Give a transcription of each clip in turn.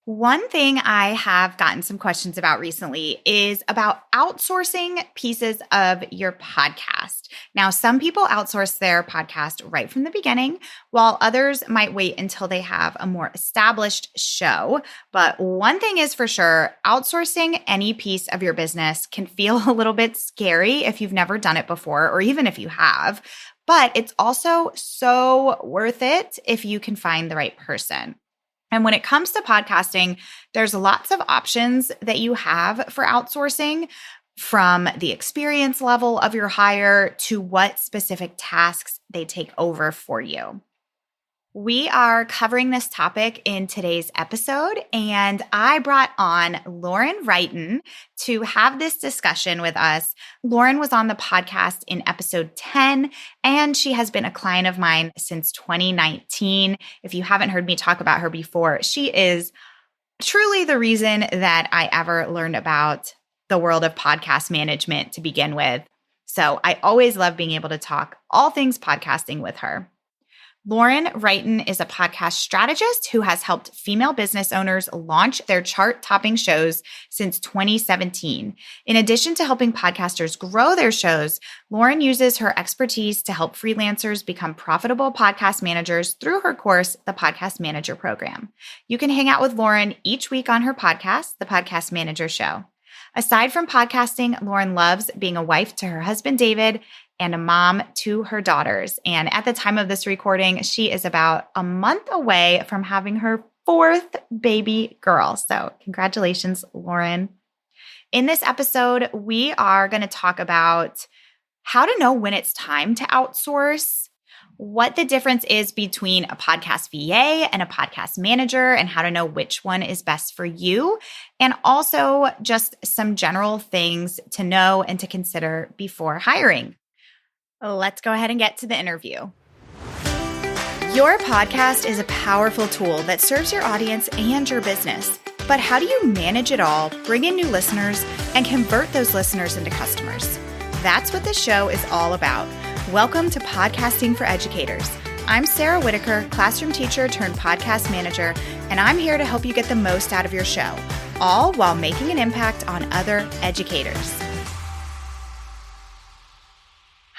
One thing I have gotten some questions about recently is about outsourcing pieces of your podcast. Now, some people outsource their podcast right from the beginning, while others might wait until they have a more established show. But one thing is for sure, outsourcing any piece of your business can feel a little bit scary if you've never done it before, or even if you have. But it's also so worth it if you can find the right person. And when it comes to podcasting, there's lots of options that you have for outsourcing, from the experience level of your hire to what specific tasks they take over for you. We are covering this topic in today's episode, and I brought on Lauren Wrighton to have this discussion with us. Lauren was on the podcast in episode 10, and she has been a client of mine since 2019. If you haven't heard me talk about her before, she is truly the reason that I ever learned about the world of podcast management to begin with. So I always love being able to talk all things podcasting with her. Lauren Wrighton is a podcast strategist who has helped female business owners launch their chart-topping shows since 2017. In addition to helping podcasters grow their shows, Lauren uses her expertise to help freelancers become profitable podcast managers through her course, the Podcast Manager Program. You can hang out with Lauren each week on her podcast, The Podcast Manager Show. Aside from podcasting, Lauren loves being a wife to her husband, David, and a mom to her daughters. And at the time of this recording, she is about a month away from having her fourth baby girl. So congratulations, Lauren. In this episode, we are going to talk about how to know when it's time to outsource, what the difference is between a podcast VA and a podcast manager, and how to know which one is best for you, and also just some general things to know and to consider before hiring. Let's go ahead and get to the interview. Your podcast is a powerful tool that serves your audience and your business. But how do you manage it all, bring in new listeners, and convert those listeners into customers? That's what this show is all about. Welcome to Podcasting for Educators. I'm Sarah Whitaker, classroom teacher turned podcast manager, and I'm here to help you get the most out of your show, all while making an impact on other educators.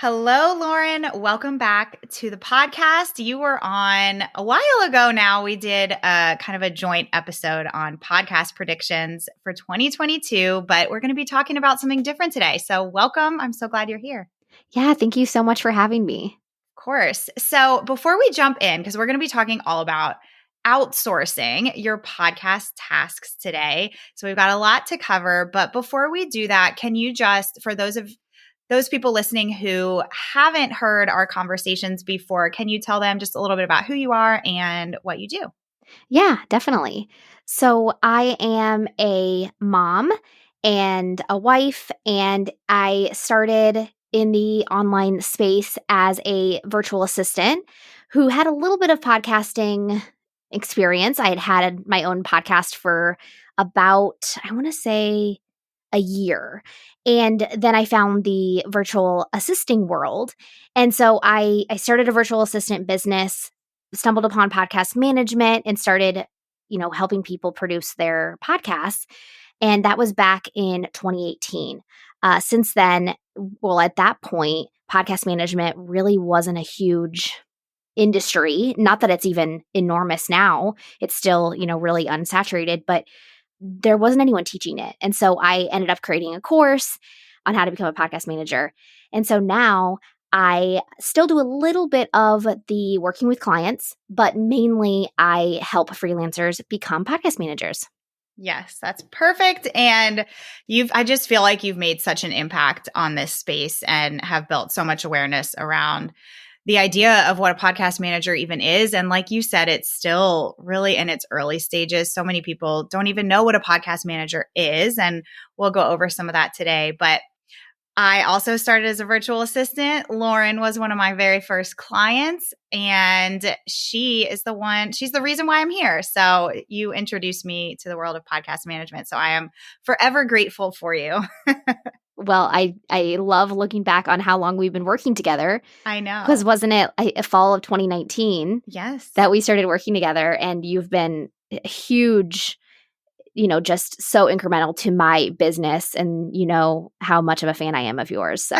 Hello, Lauren. Welcome back to the podcast. You were on a while ago now. We did a kind of a joint episode on podcast predictions for 2022, but we're going to be talking about something different today. So welcome. I'm so glad you're here. Yeah, thank you so much for having me. Of course. So before we jump in, because we're going to be talking all about outsourcing your podcast tasks today. So we've got a lot to cover. But before we do that, can you just, for those people listening who haven't heard our conversations before, can you tell them just a little bit about who you are and what you do? Yeah, definitely. So I am a mom and a wife, and I started in the online space as a virtual assistant who had a little bit of podcasting experience. I had my own podcast for about, I want to say, a year. And then I found the virtual assisting world. And so I started a virtual assistant business, stumbled upon podcast management, and started, helping people produce their podcasts. And that was back in 2018. Since then, at that point, podcast management really wasn't a huge industry. Not that it's even enormous now. It's still, really unsaturated, but there wasn't anyone teaching it. And so I ended up creating a course on how to become a podcast manager. And so now I still do a little bit of the working with clients, but mainly I help freelancers become podcast managers. Yes, that's perfect. And I just feel like you've made such an impact on this space and have built so much awareness around the idea of what a podcast manager even is. And like you said, it's still really in its early stages. So many people don't even know what a podcast manager is. And we'll go over some of that today. But I also started as a virtual assistant. Lauren was one of my very first clients, and she's the reason why I'm here. So you introduced me to the world of podcast management. So I am forever grateful for you. Well, I love looking back on how long we've been working together. I know. Because wasn't it a fall of 2019? Yes. That we started working together, and you've been a huge just so incremental to my business, and you know how much of a fan I am of yours. So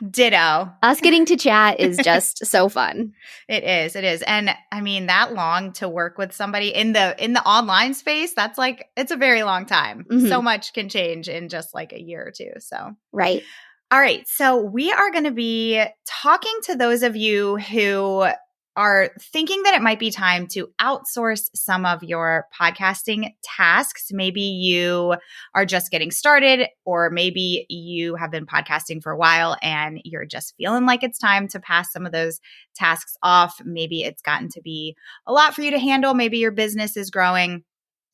Ditto. us getting to chat is just so fun. It is. It is. And I mean, that long to work with somebody in the online space, that's like, it's a very long time. So much can change in just like a year or two. So, right. All right. So we are going to be talking to those of you who are thinking that it might be time to outsource some of your podcasting tasks. Maybe you are just getting started, or maybe you have been podcasting for a while and you're just feeling like it's time to pass some of those tasks off. Maybe it's gotten to be a lot for you to handle. Maybe your business is growing,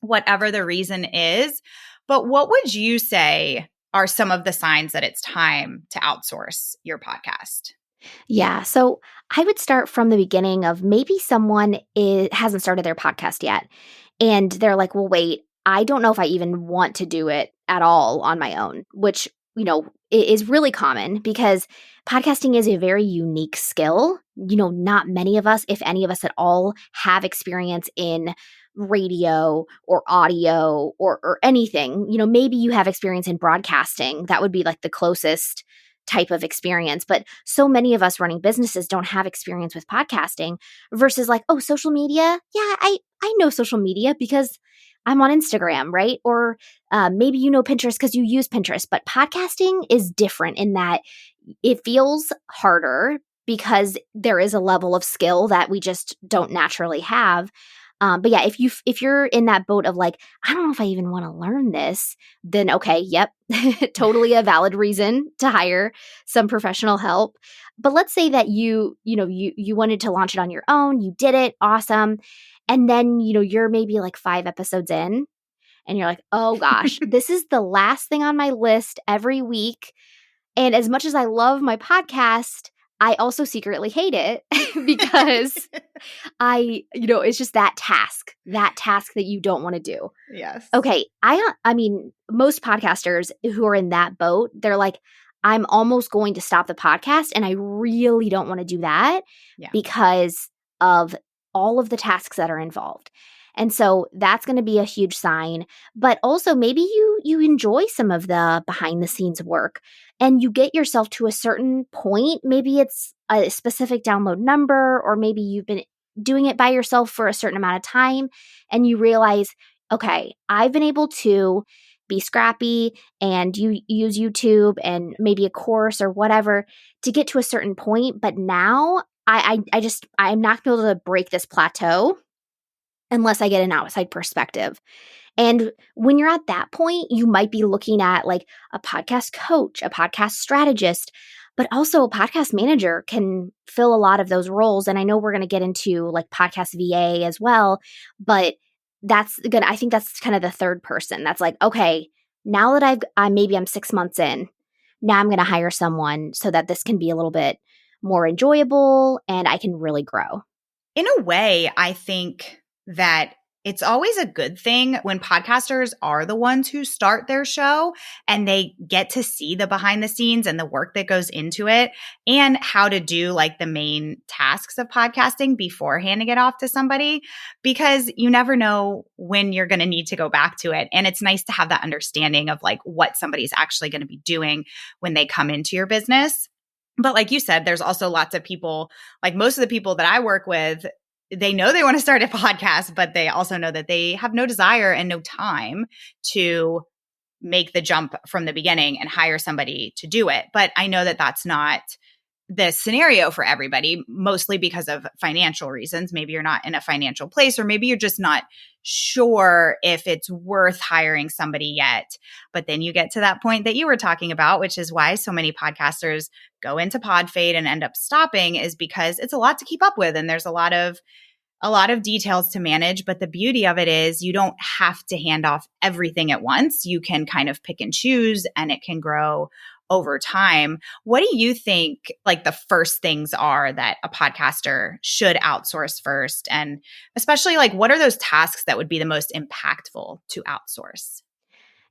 whatever the reason is. But what would you say are some of the signs that it's time to outsource your podcast? Yeah. So I would start from the beginning of maybe someone hasn't started their podcast yet. And they're like, well, wait, I don't know if I even want to do it at all on my own, which, is really common because podcasting is a very unique skill. Not many of us, if any of us at all, have experience in radio or audio or anything. Maybe you have experience in broadcasting. That would be like the closest type of experience. But so many of us running businesses don't have experience with podcasting versus like, oh, social media. Yeah, I know social media because I'm on Instagram, right? Or maybe you know Pinterest because you use Pinterest. But podcasting is different in that it feels harder because there is a level of skill that we just don't naturally have. But yeah, if you're in that boat of like, I don't know if I even want to learn this, then okay, yep, totally a valid reason to hire some professional help. But let's say that you wanted to launch it on your own, you did it, awesome. And then, you're maybe like 5 episodes in and you're like, oh gosh, this is the last thing on my list every week. And as much as I love my podcast, I also secretly hate it because it's just that task that you don't want to do. Yes. Okay. I mean, most podcasters who are in that boat, they're like, I'm almost going to stop the podcast and I really don't want to do that because of all of the tasks that are involved. And so that's going to be a huge sign. But also maybe you enjoy some of the behind the scenes work and you get yourself to a certain point. Maybe it's a specific download number, or maybe you've been doing it by yourself for a certain amount of time and you realize, okay, I've been able to be scrappy and you use YouTube and maybe a course or whatever to get to a certain point. But now I'm not going to be able to break this plateau unless I get an outside perspective. And when you're at that point, you might be looking at like a podcast coach, a podcast strategist, but also a podcast manager can fill a lot of those roles. And I know we're going to get into like podcast VA as well, but I think that's kind of the third person. That's like, okay, now that I'm 6 months in, now I'm going to hire someone so that this can be a little bit more enjoyable and I can really grow. In a way, I think that it's always a good thing when podcasters are the ones who start their show and they get to see the behind the scenes and the work that goes into it and how to do like the main tasks of podcasting before handing it off to somebody, because you never know when you're going to need to go back to it. And it's nice to have that understanding of like what somebody's actually going to be doing when they come into your business. But like you said, there's also lots of people, like most of the people that I work with, they know they want to start a podcast, but they also know that they have no desire and no time to make the jump from the beginning and hire somebody to do it. But I know that that's not the scenario for everybody, mostly because of financial reasons. Maybe you're not in a financial place, or maybe you're just not sure if it's worth hiring somebody yet. But then you get to that point that you were talking about, which is why so many podcasters go into pod fade and end up stopping, is because it's a lot to keep up with. And there's a lot of details to manage. But the beauty of it is you don't have to hand off everything at once. You can kind of pick and choose and it can grow over time. What do you think like the first things are that a podcaster should outsource first? And especially like what are those tasks that would be the most impactful to outsource?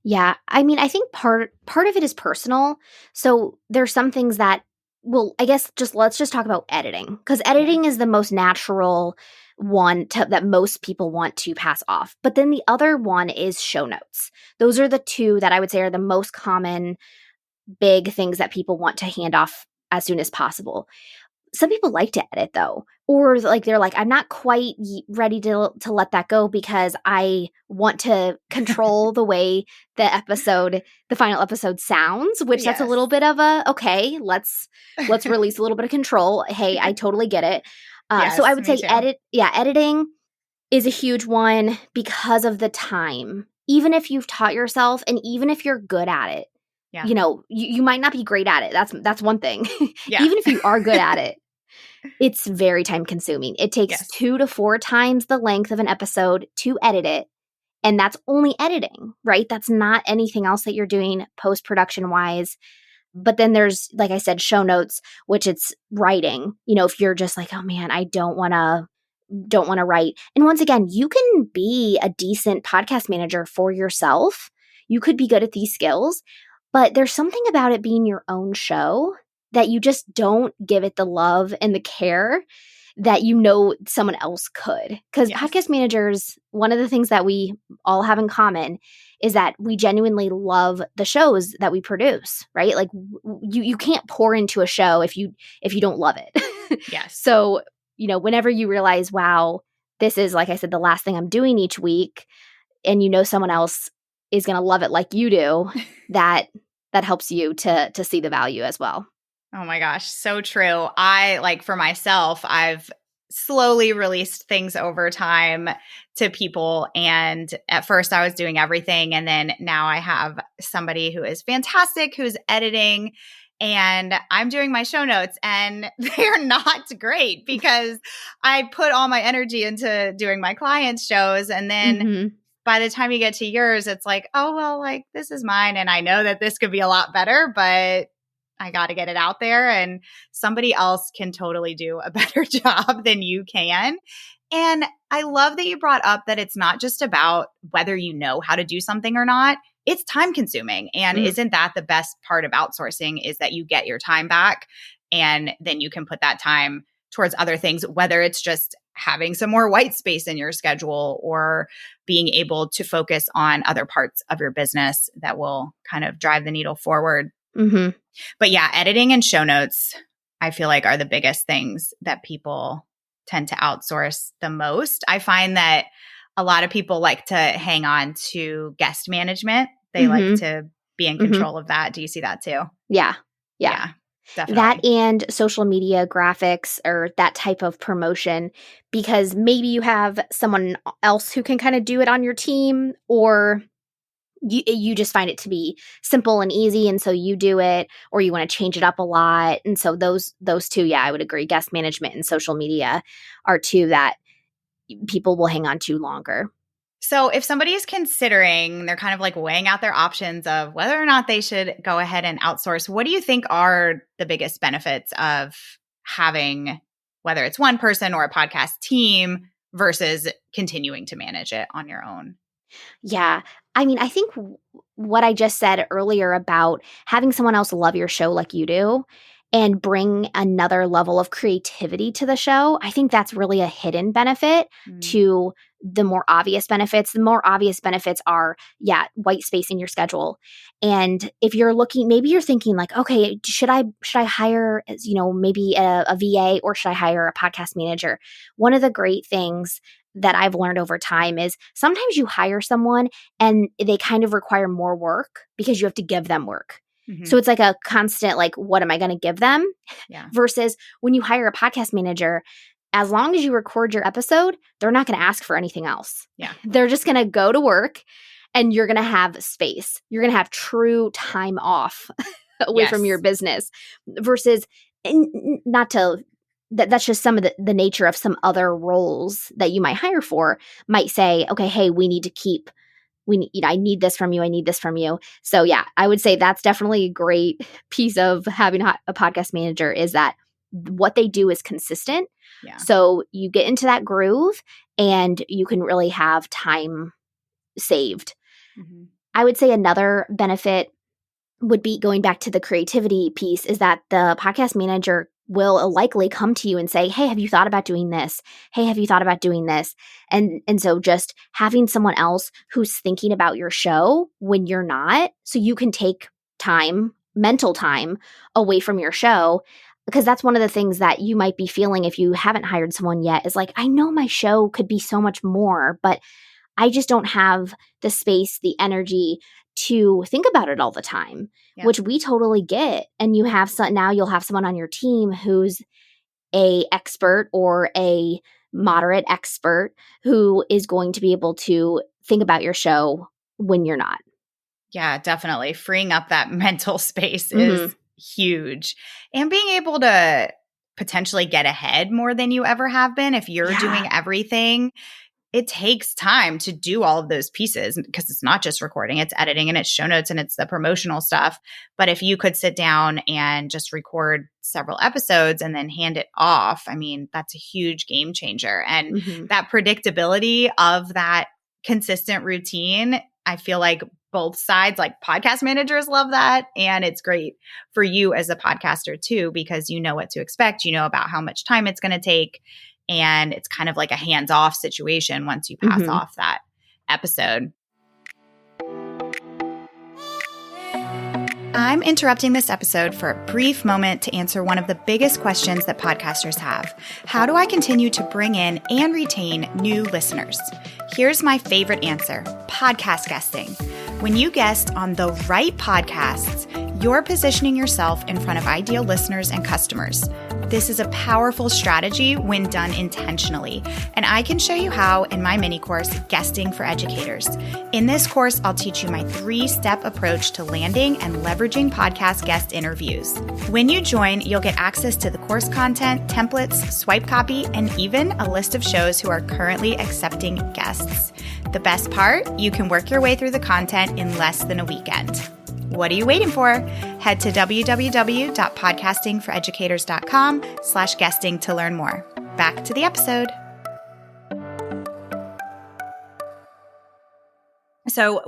Yeah, I mean, I think part of it is personal. So there's some things that, well, I guess let's just talk about editing, because editing is the most natural that most people want to pass off. But then the other one is show notes. Those are the two that I would say are the most common big things that people want to hand off as soon as possible. Some people like to edit though, or like they're like, I'm not quite ready to let that go because I want to control the way the final episode sounds, which that's a little bit of okay, let's release a little bit of control. Hey, I totally get it. So I would say editing is a huge one because of the time. Even if you've taught yourself and even if you're good at it, you might not be great at it. That's one thing. Even if you are good at it, it's very time consuming. It takes 2 to 4 times the length of an episode to edit it. And that's only editing, right? That's not anything else that you're doing post-production wise. But then there's, like I said, show notes, which it's writing. If you're just like, oh man, I don't want to write. And once again, you can be a decent podcast manager for yourself. You could be good at these skills, but there's something about it being your own show that you just don't give it the love and the care that someone else could. Because podcast managers, one of the things that we all have in common is that we genuinely love the shows that we produce, right? Like you can't pour into a show if you don't love it. Yes. So, whenever you realize, wow, this is, like I said, the last thing I'm doing each week, and someone else is going to love it like you do, that helps you to see the value as well. Oh my gosh, so true. For myself, I've slowly released things over time to people. And at first I was doing everything. And then now I have somebody who is fantastic, who's editing, and I'm doing my show notes, and they're not great because I put all my energy into doing my clients' shows. And then by the time you get to yours, it's like, oh, well, like this is mine. And I know that this could be a lot better, but I got to get it out there, and somebody else can totally do a better job than you can. And I love that you brought up that it's not just about whether you know how to do something or not. It's time consuming. And isn't that the best part of outsourcing, is that you get your time back and then you can put that time towards other things, whether it's just having some more white space in your schedule or being able to focus on other parts of your business that will kind of drive the needle forward. Mm-hmm. But yeah, editing and show notes, I feel like, are the biggest things that people tend to outsource the most. I find that a lot of people like to hang on to guest management. They like to be in control of that. Do you see that too? Yeah. Definitely. That and social media graphics or that type of promotion, because maybe you have someone else who can kind of do it on your team, or you just find it to be simple and easy, and so you do it, or you want to change it up a lot. And so those two, I would agree, guest management and social media are two that people will hang on to longer. So if somebody is considering, they're kind of like weighing out their options of whether or not they should go ahead and outsource, what do you think are the biggest benefits of having, whether it's one person or a podcast team, versus continuing to manage it on your own? Yeah. I mean, I think what I just said earlier about having someone else love your show like you do and bring another level of creativity to the show, I think that's really a hidden benefit to the more obvious benefits. The more obvious benefits are, white space in your schedule. And if you're looking, maybe you're thinking like, okay, should I hire, maybe a VA, or should I hire a podcast manager? One of the great things that I've learned over time is sometimes you hire someone and they kind of require more work because you have to give them work. So it's like a constant, like, what am I going to give them? Yeah. Versus when you hire a podcast manager, as long as you record your episode, they're not going to ask for anything else. Yeah. They're just going to go to work, and you're going to have space. You're going to have true time off away from your business. Versus, that's just some of the nature of some other roles that you might hire for, might say, okay, hey, I need this from you. I need this from you. So I would say that's definitely a great piece of having a podcast manager, is that what they do is consistent. Yeah. So you get into that groove and you can really have time saved. I would say another benefit would be, going back to the creativity piece, is that the podcast manager will likely come to you and say, hey, have you thought about doing this? Hey, have you thought about doing this? And so just having someone else who's thinking about your show when you're not, so you can take time, mental time away from your show. Because that's one of the things that you might be feeling if you haven't hired someone yet is like, I know my show could be so much more, but I just don't have the space, the energy to think about it all the time, which we totally get. And now you'll have someone on your team who's a expert or a moderate expert who is going to be able to think about your show when you're not. Yeah, definitely. Freeing up that mental space is huge. And being able to potentially get ahead more than you ever have been if you're doing everything. It takes time to do all of those pieces because it's not just recording, it's editing and it's show notes and it's the promotional stuff. But if you could sit down and just record several episodes and then hand it off, I mean, that's a huge game changer. And that predictability of that consistent routine, I feel like both sides, like podcast managers love that. And it's great for you as a podcaster too, because you know what to expect. You know about how much time it's going to take. And it's kind of like a hands-off situation once you pass off that episode. I'm interrupting this episode for a brief moment to answer one of the biggest questions that podcasters have. How do I continue to bring in and retain new listeners? Here's my favorite answer: podcast guesting. When you guest on the right podcasts, you're positioning yourself in front of ideal listeners and customers. This is a powerful strategy when done intentionally, and I can show you how in my mini course, Guesting for Educators. In this course, I'll teach you my 3-step approach to landing and leveraging podcast guest interviews. When you join, you'll get access to the course content, templates, swipe copy, and even a list of shows who are currently accepting guests. The best part, you can work your way through the content in less than a weekend. What are you waiting for? Head to www.podcastingforeducators.com/guesting to learn more. Back to the episode. So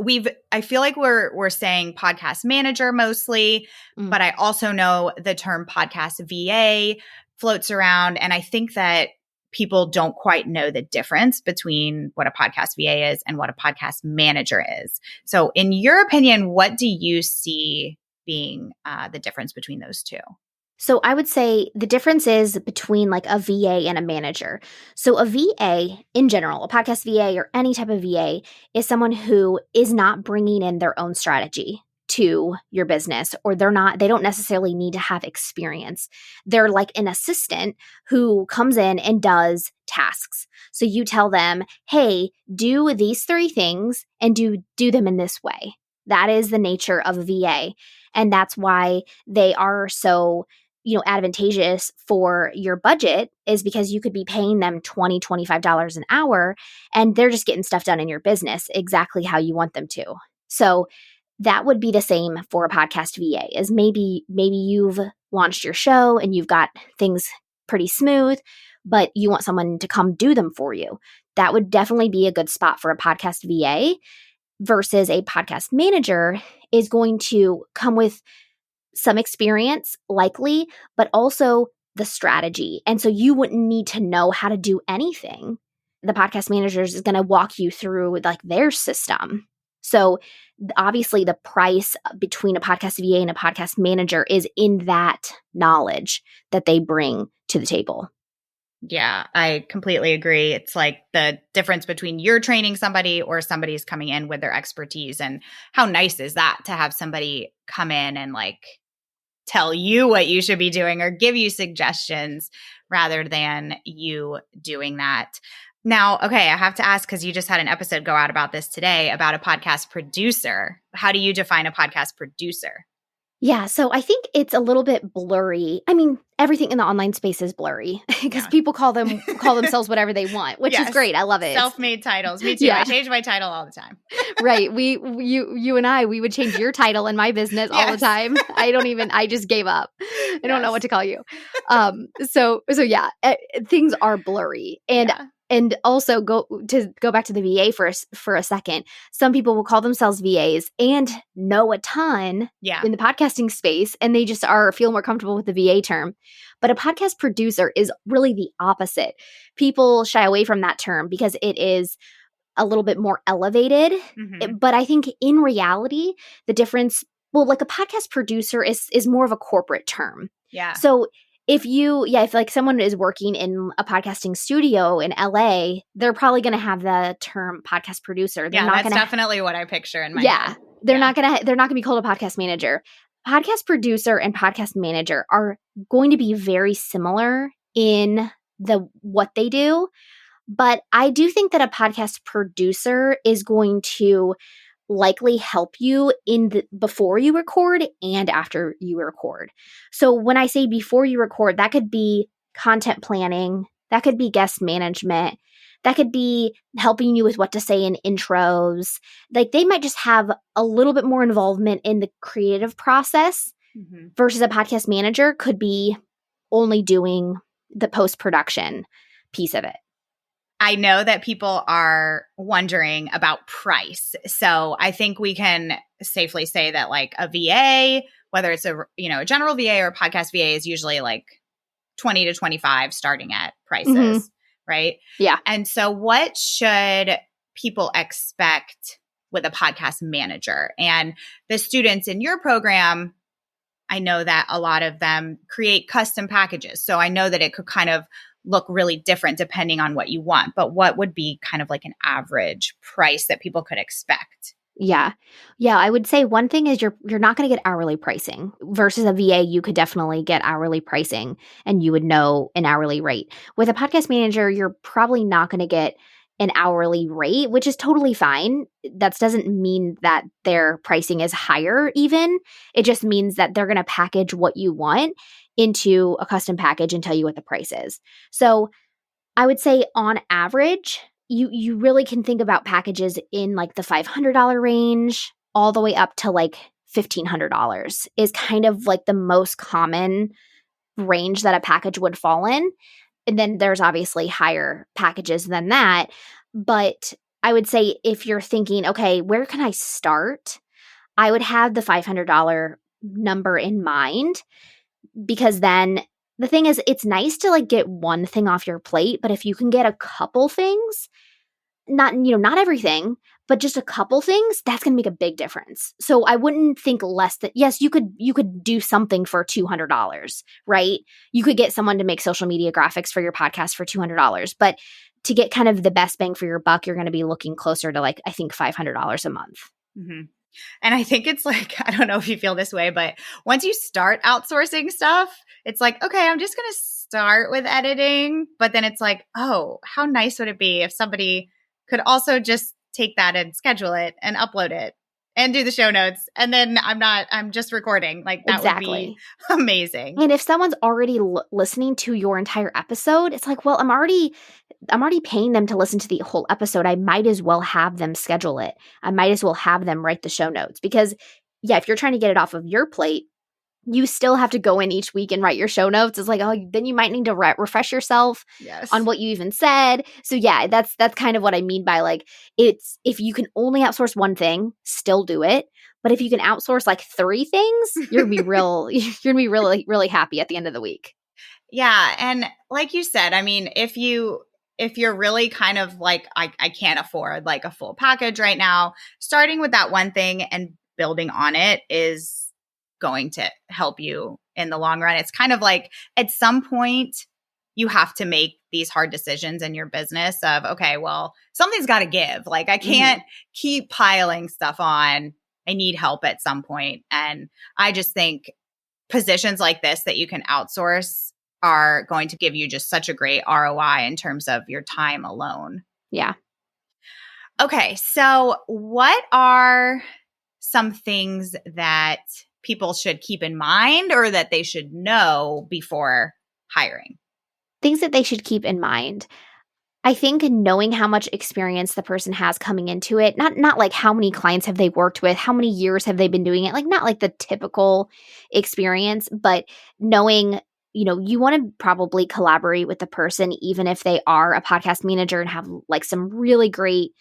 I feel like we're saying podcast manager mostly, but I also know the term podcast VA floats around. And I think that people don't quite know the difference between what a podcast VA is and what a podcast manager is. So in your opinion, what do you see being the difference between those two? So I would say the difference is between like a VA and a manager. So a VA in general, a podcast VA or any type of VA is someone who is not bringing in their own strategy to your business, or they don't necessarily need to have experience. They're like an assistant who comes in and does tasks. So you tell them, hey, do these 3 things and do them in this way. That is the nature of a VA. And that's why they are so, advantageous for your budget, is because you could be paying them $20, $25 an hour and they're just getting stuff done in your business exactly how you want them to. So that would be the same for a podcast VA, is maybe you've launched your show and you've got things pretty smooth, but you want someone to come do them for you. That would definitely be a good spot for a podcast VA, versus a podcast manager is going to come with some experience likely, but also the strategy. And so you wouldn't need to know how to do anything. The podcast manager is going to walk you through like their system. So obviously the price between a podcast VA and a podcast manager is in that knowledge that they bring to the table. Yeah, I completely agree. It's like the difference between you're training somebody or somebody's coming in with their expertise. And how nice is that to have somebody come in and like tell you what you should be doing or give you suggestions rather than you doing that. Now, okay, I have to ask, because you just had an episode go out about this today, about a podcast producer. How do you define a podcast producer? Yeah, so I think it's a little bit blurry. I mean, everything in the online space is blurry because people call themselves whatever they want, which is great. I love it. Self-made titles. Me too. Yeah. I change my title all the time. Right. You and I would change your title in my business all the time. I just gave up. I don't know what to call you. So yeah, things are blurry. And And also go back to the VA for a second. Some people will call themselves VAs and know a ton in the podcasting space, and they just feel more comfortable with the VA term. But a podcast producer is really the opposite. People shy away from that term because it is a little bit more elevated. But I think in reality, the difference, like a podcast producer is more of a corporate term. Yeah. So if like someone is working in a podcasting studio in LA, they're probably going to have the term podcast producer. They're not that's definitely what I picture in my head. They're not going to be called a podcast manager. Podcast producer and podcast manager are going to be very similar in what they do. But I do think that a podcast producer is going to likely help you before you record and after you record. So when I say before you record, that could be content planning, that could be guest management, that could be helping you with what to say in intros. Like they might just have a little bit more involvement in the creative process versus a podcast manager could be only doing the post-production piece of it. I know that people are wondering about price. So I think we can safely say that like a VA, whether it's a general VA or a podcast VA, is usually like 20 to 25 starting at prices, right? Yeah. And so what should people expect with a podcast manager? And the students in your program, I know that a lot of them create custom packages. So I know that it could kind of look really different depending on what you want. But what would be kind of like an average price that people could expect? Yeah. I would say one thing is you're not going to get hourly pricing versus a VA. You could definitely get hourly pricing and you would know an hourly rate. With a podcast manager, you're probably not going to get an hourly rate, which is totally fine. That doesn't mean that their pricing is higher even. It just means that they're going to package what you want into a custom package and tell you what the price is. So I would say on average, you really can think about packages in like the $500 range all the way up to like $1,500 is kind of like the most common range that a package would fall in. And then there's obviously higher packages than that. But I would say if you're thinking, okay, where can I start? I would have the $500 number in mind. Because then the thing is, it's nice to like get one thing off your plate, but if you can get a couple things, not everything, but just a couple things, that's going to make a big difference. So I wouldn't think less than, yes, you could do something for $200, right? You could get someone to make social media graphics for your podcast for $200, but to get kind of the best bang for your buck, you're going to be looking closer to like, I think $500 a month. And I think it's like, I don't know if you feel this way, but once you start outsourcing stuff, it's like, okay, I'm just going to start with editing. But then it's like, oh, how nice would it be if somebody could also just take that and schedule it and upload it and do the show notes. And then I'm just recording. Like that would be amazing. And if someone's already listening to your entire episode, it's like, well, I'm already paying them to listen to the whole episode. I might as well have them schedule it. I might as well have them write the show notes because if you're trying to get it off of your plate, you still have to go in each week and write your show notes. It's like, oh, then you might need to refresh yourself on what you even said. So that's kind of what I mean by like, it's if you can only outsource one thing, still do it. But if you can outsource like 3 things, you're gonna be really, really happy at the end of the week. Yeah. And like you said, I mean, if you're really kind of like, I can't afford like a full package right now, starting with that one thing and building on it is going to help you in the long run. It's kind of like at some point you have to make these hard decisions in your business of, okay, well, something's got to give. Like I can't keep piling stuff on. I need help at some point. And I just think positions like this that you can outsource are going to give you just such a great ROI in terms of your time alone. Yeah. Okay. So what are some things that people should keep in mind or that they should know before hiring? Things that they should keep in mind. I think knowing how much experience the person has coming into it, not like how many clients have they worked with, how many years have they been doing it, like not like the typical experience, but knowing, you want to probably collaborate with the person, even if they are a podcast manager and have like some really great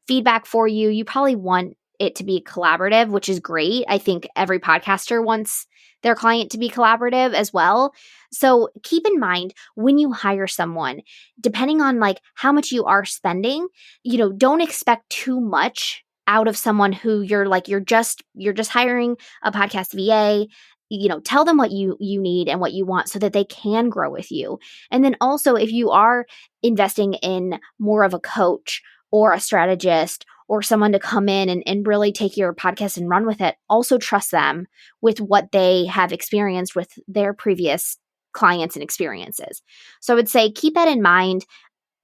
feedback for you. You probably want it to be collaborative, which is great. I think every podcaster wants their client to be collaborative as well. So keep in mind when you hire someone, depending on like how much you are spending, don't expect too much out of someone who you're just hiring a podcast VA. Tell them what you need and what you want so that they can grow with you. And then also, if you are investing in more of a coach or a strategist or someone to come in and really take your podcast and run with it, also trust them with what they have experienced with their previous clients and experiences. So I would say keep that in mind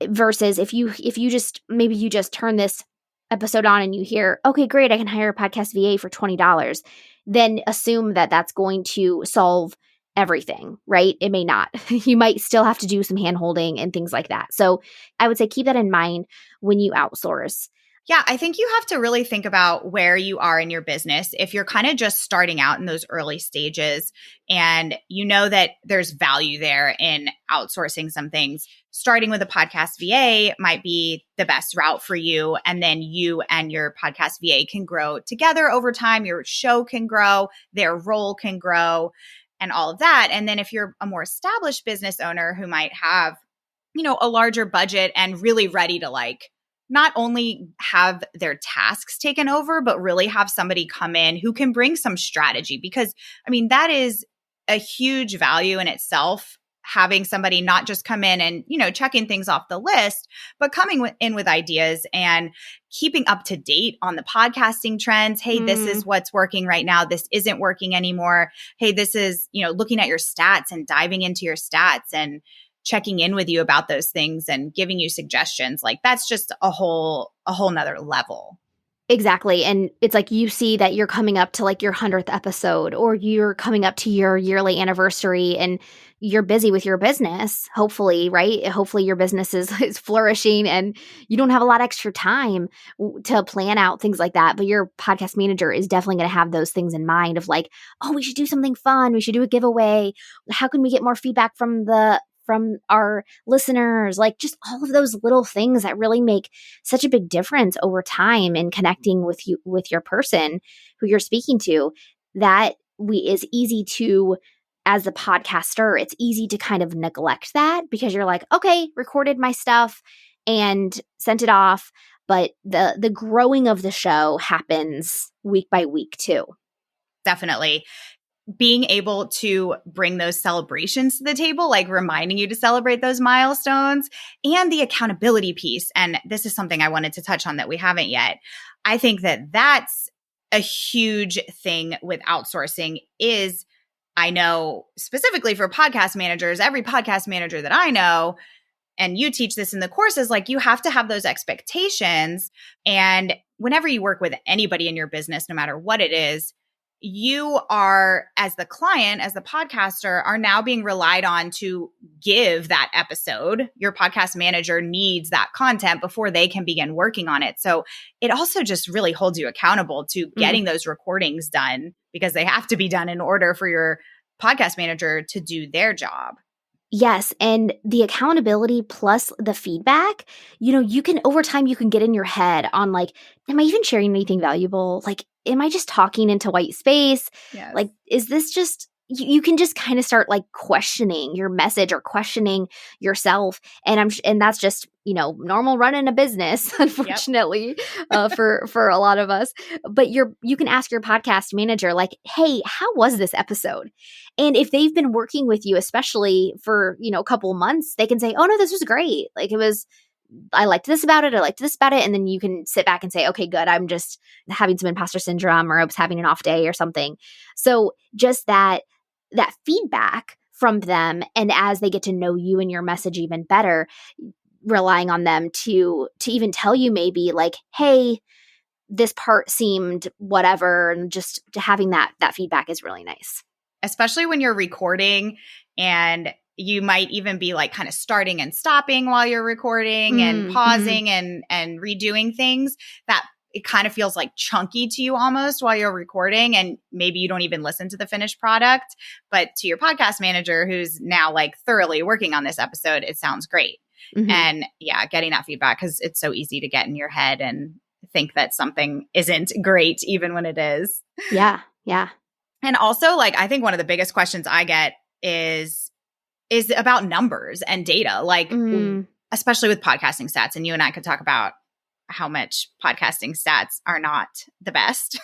versus if you just maybe you just turn this episode on and you hear, okay, great, I can hire a podcast VA for $20, then assume that that's going to solve everything, right? It may not. You might still have to do some hand holding and things like that. So I would say keep that in mind when you outsource. Yeah, I think you have to really think about where you are in your business. If you're kind of just starting out in those early stages and you know that there's value there in outsourcing some things, starting with a podcast VA might be the best route for you. And then you and your podcast VA can grow together over time. Your show can grow, their role can grow, and all of that. And then if you're a more established business owner who might have, a larger budget and really ready to not only have their tasks taken over, but really have somebody come in who can bring some strategy. Because, that is a huge value in itself, having somebody not just come in and, checking things off the list, but coming in with ideas and keeping up to date on the podcasting trends. Hey, this is what's working right now. This isn't working anymore. Hey, this is, looking at your stats and diving into your stats and checking in with you about those things and giving you suggestions. That's just a whole nother level. Exactly. And it's like you see that you're coming up to your 100th episode or you're coming up to your yearly anniversary and you're busy with your business, hopefully, right? Hopefully your business is flourishing and you don't have a lot of extra time to plan out things like that. But your podcast manager is definitely going to have those things in mind of oh, we should do something fun. We should do a giveaway. How can we get more feedback from our listeners, just all of those little things that really make such a big difference over time in connecting with you, with your person who you're speaking to. That is easy to, as a podcaster, it's easy to kind of neglect that because you're okay, recorded my stuff and sent it off. But the growing of the show happens week by week too. Definitely. Being able to bring those celebrations to the table, reminding you to celebrate those milestones and the accountability piece. And this is something I wanted to touch on that we haven't yet. I think that that's a huge thing with outsourcing is, I know specifically for podcast managers, every podcast manager that I know, and you teach this in the courses, you have to have those expectations. And whenever you work with anybody in your business, no matter what it is, you are, as the client, as the podcaster, are now being relied on to give that episode. Your podcast manager needs that content before they can begin working on it. So it also just really holds you accountable to getting those recordings done because they have to be done in order for your podcast manager to do their job. Yes. And the accountability plus the feedback, you can, over time, you can get in your head on am I even sharing anything valuable? Am I just talking into white space? Yes. Is this just, you can just kind of start questioning your message or questioning yourself. And that's just, normal running a business, unfortunately, for a lot of us. But you can ask your podcast manager, hey, how was this episode? And if they've been working with you, especially for, a couple of months, they can say, oh no, this was great. I liked this about it. I liked this about it. And then you can sit back and say, okay, good. I'm just having some imposter syndrome or I was having an off day or something. So just that feedback from them. And as they get to know you and your message even better, relying on them to even tell you maybe hey, this part seemed whatever. And just having that feedback is really nice. Especially when you're recording and you might even be kind of starting and stopping while you're recording and pausing and redoing things. That it kind of feels like chunky to you almost while you're recording, and maybe you don't even listen to the finished product. But to your podcast manager who's now like thoroughly working on this episode, it sounds great. Mm-hmm. And yeah, getting that feedback, because it's so easy to get in your head and think that something isn't great even when it is. Yeah. Yeah. And also, like, I think one of the biggest questions I get is about numbers and data, like especially with podcasting stats. And you and I could talk about how much podcasting stats are not the best.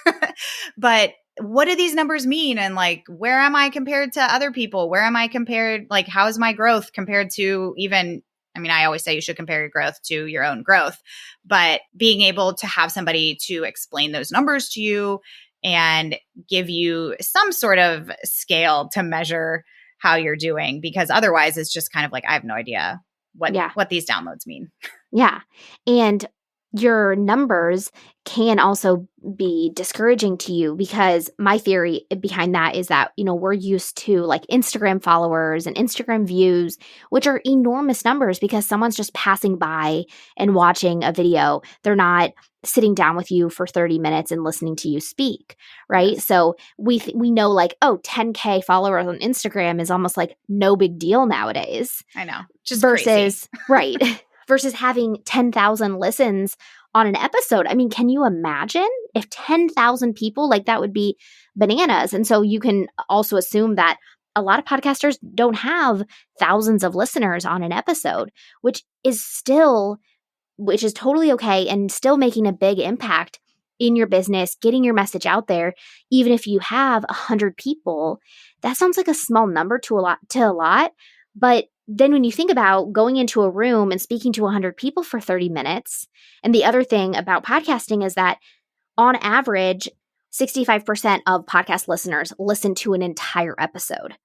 But what do these numbers mean? And like, where am I compared to other people? Where am I compared? Like, how is my growth compared to even, I mean, I always say you should compare your growth to your own growth, but being able to have somebody to explain those numbers to you and give you some sort of scale to measure how you're doing, because otherwise it's just kind of like, I have no idea what these downloads mean. Yeah. And your numbers can also be discouraging to you, because my theory behind that is that, we're used to like Instagram followers and Instagram views, which are enormous numbers because someone's just passing by and watching a video. They're not sitting down with you for 30 minutes and listening to you speak, right? Yes. So we know like, 10K followers on Instagram is almost like no big deal nowadays. I know. Just versus, crazy. Right. Versus having 10,000 listens on an episode. I mean, can you imagine if 10,000 people, like that would be bananas. And so you can also assume that a lot of podcasters don't have thousands of listeners on an episode, which is totally okay and still making a big impact in your business, getting your message out there. Even if you have 100 people, that sounds like a small number to a lot. But then when you think about going into a room and speaking to 100 people for 30 minutes, and the other thing about podcasting is that on average, 65% of podcast listeners listen to an entire episode.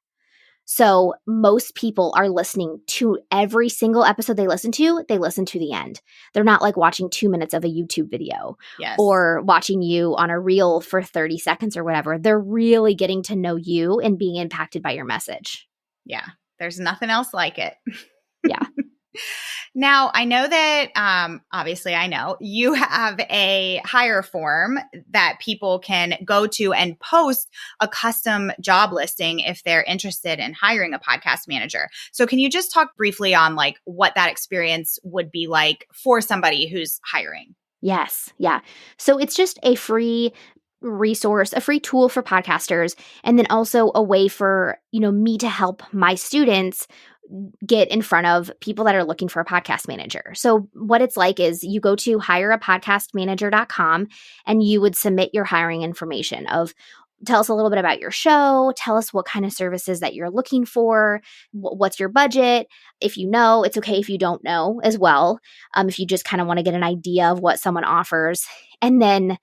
So most people are listening to every single episode they listen to the end. They're not like watching 2 minutes of a YouTube video or watching you on a reel for 30 seconds or whatever. They're really getting to know you and being impacted by your message. Yeah. There's nothing else like it. Yeah. Now, I know that, obviously I know you have a hire form that people can go to and post a custom job listing if they're interested in hiring a podcast manager. So can you just talk briefly on like what that experience would be like for somebody who's hiring? Yes. Yeah. So it's just a free resource, a free tool for podcasters, and then also a way for, me to help my students get in front of people that are looking for a podcast manager. So what it's like is you go to hireapodcastmanager.com and you would submit your hiring information of tell us a little bit about your show, tell us what kind of services that you're looking for, what's your budget. If you know, it's okay if you don't know as well. If you just kind of want to get an idea of what someone offers, and then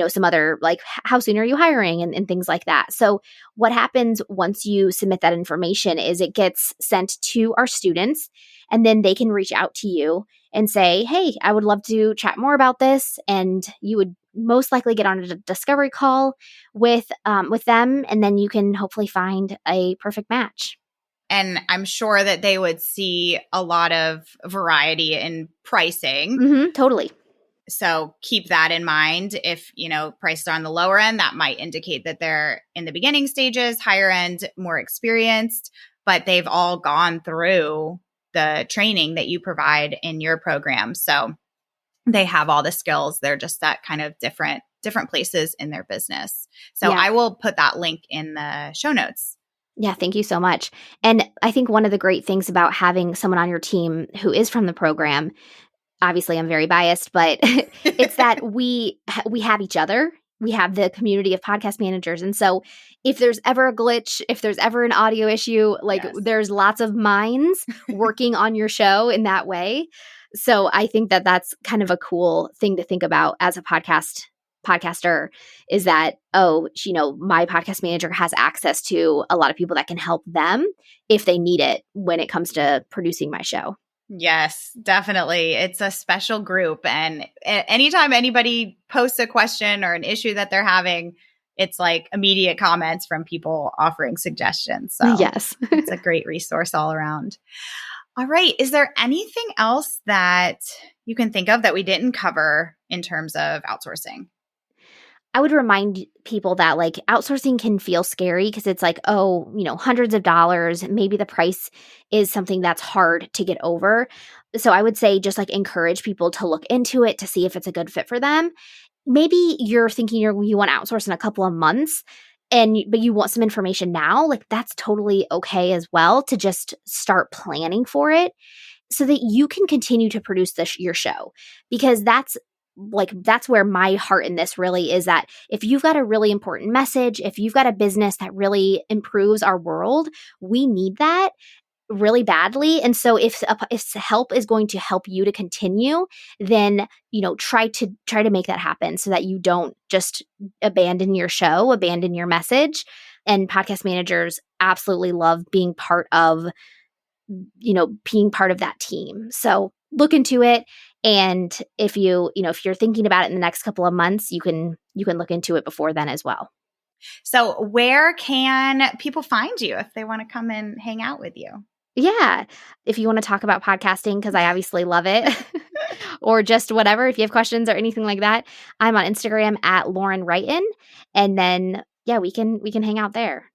some other like how soon are you hiring and things like that. So what happens once you submit that information is it gets sent to our students, and then they can reach out to you and say, hey, I would love to chat more about this. And you would most likely get on a discovery call with them, and then you can hopefully find a perfect match. And I'm sure that they would see a lot of variety in pricing. Mm-hmm, totally. So keep that in mind. If, prices are on the lower end, that might indicate that they're in the beginning stages, higher end, more experienced, but they've all gone through the training that you provide in your program. So they have all the skills. They're just at kind of different places in their business. So yeah. I will put that link in the show notes. Yeah, thank you so much. And I think one of the great things about having someone on your team who is from the program, obviously I'm very biased, but it's that we have each other. We have the community of podcast managers. And so if there's ever a glitch, if there's ever an audio issue, there's lots of minds working on your show in that way. So I think that that's kind of a cool thing to think about as a podcaster is that, my podcast manager has access to a lot of people that can help them if they need it when it comes to producing my show. Yes, definitely. It's a special group. And anytime anybody posts a question or an issue that they're having, it's like immediate comments from people offering suggestions. So yes, it's a great resource all around. All right. Is there anything else that you can think of that we didn't cover in terms of outsourcing? I would remind people that like outsourcing can feel scary because it's like, oh, hundreds of dollars. Maybe the price is something that's hard to get over. So I would say just like encourage people to look into it to see if it's a good fit for them. Maybe you're thinking you want to outsource in a couple of months but you want some information now. Like that's totally okay as well to just start planning for it so that you can continue to produce your show, because that's where my heart in this really is, that if you've got a really important message, if you've got a business that really improves our world, we need that really badly. And so if help is going to help you to continue, then, try to make that happen so that you don't just abandon your show, abandon your message. And podcast managers absolutely love being part of that team. So look into it. And if if you're thinking about it in the next couple of months, you can look into it before then as well. So where can people find you if they want to come and hang out with you? Yeah. If you want to talk about podcasting, because I obviously love it, or just whatever, if you have questions or anything like that, I'm on Instagram at Lauren Wrighton. And then, yeah, we can hang out there.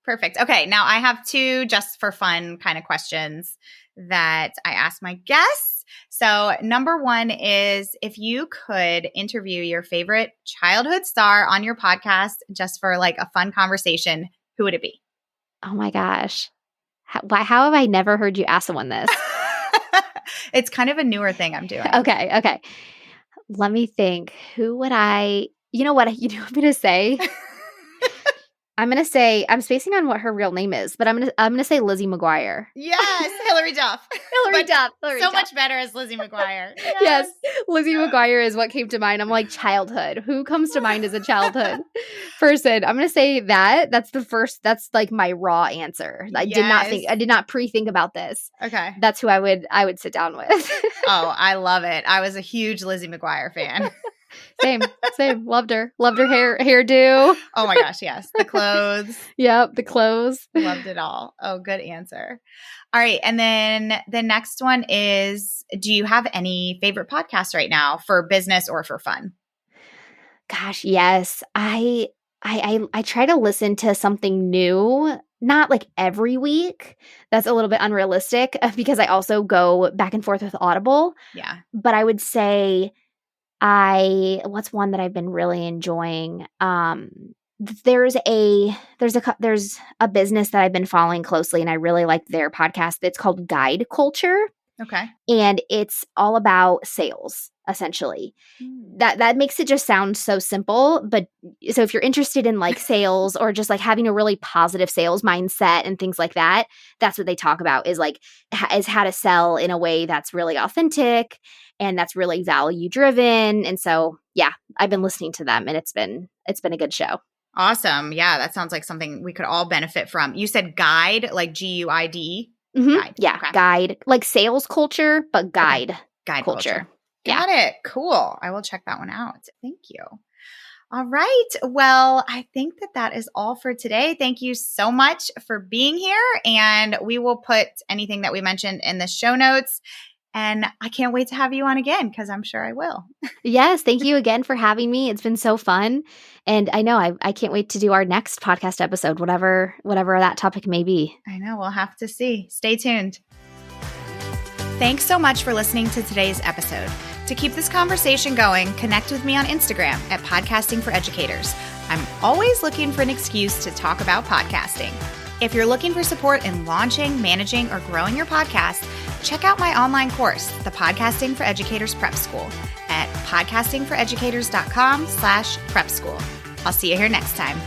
Perfect. Okay. Now I have 2 just for fun kind of questions that I ask my guests. So number 1 is, if you could interview your favorite childhood star on your podcast just for like a fun conversation, who would it be? Oh my gosh. How have I never heard you ask someone this? It's kind of a newer thing I'm doing. Okay. Let me think. Who would I'm going to say? I'm spacing on what her real name is, but I'm gonna say Lizzie McGuire. Yes, Hillary Duff. Hillary Duff. Much better as Lizzie McGuire. Yes, Lizzie McGuire is what came to mind. I'm like, childhood. Who comes to mind as a childhood person? I'm gonna say that. That's like my raw answer. I did not pre-think about this. Okay. That's who I would sit down with. Oh, I love it. I was a huge Lizzie McGuire fan. Same. Loved her hairdo. Oh my gosh, yes. The clothes. Yep, the clothes. Loved it all. Oh, good answer. All right. And then the next one is, do you have any favorite podcasts right now for business or for fun? Gosh, yes. I try to listen to something new, not like every week. That's a little bit unrealistic because I also go back and forth with Audible. Yeah. But I would say what's one that I've been really enjoying? There's a business that I've been following closely, and I really like their podcast. It's called Guide Culture. Okay. And it's all about sales, essentially. That makes it just sound so simple. But so if you're interested in like sales or just like having a really positive sales mindset and things like that, that's what they talk about, is how to sell in a way that's really authentic and that's really value driven. And so, yeah, I've been listening to them, and it's been a good show. Awesome. Yeah, that sounds like something we could all benefit from. You said Guide, like Guide. Mm-hmm. Guide. Yeah, okay. Guide, like sales culture, but guide. Okay. Guide culture. Got it. Cool. I will check that one out. Thank you. All right. Well, I think that is all for today. Thank you so much for being here. And we will put anything that we mentioned in the show notes. And I can't wait to have you on again, because I'm sure I will. Yes. Thank you again for having me. It's been so fun. And I know I can't wait to do our next podcast episode, whatever that topic may be. I know. We'll have to see. Stay tuned. Thanks so much for listening to today's episode. To keep this conversation going, connect with me on Instagram at Podcasting for Educators. I'm always looking for an excuse to talk about podcasting. If you're looking for support in launching, managing, or growing your podcast, check out my online course, the Podcasting for Educators Prep School, at podcastingforeducators.com/prep school. I'll see you here next time.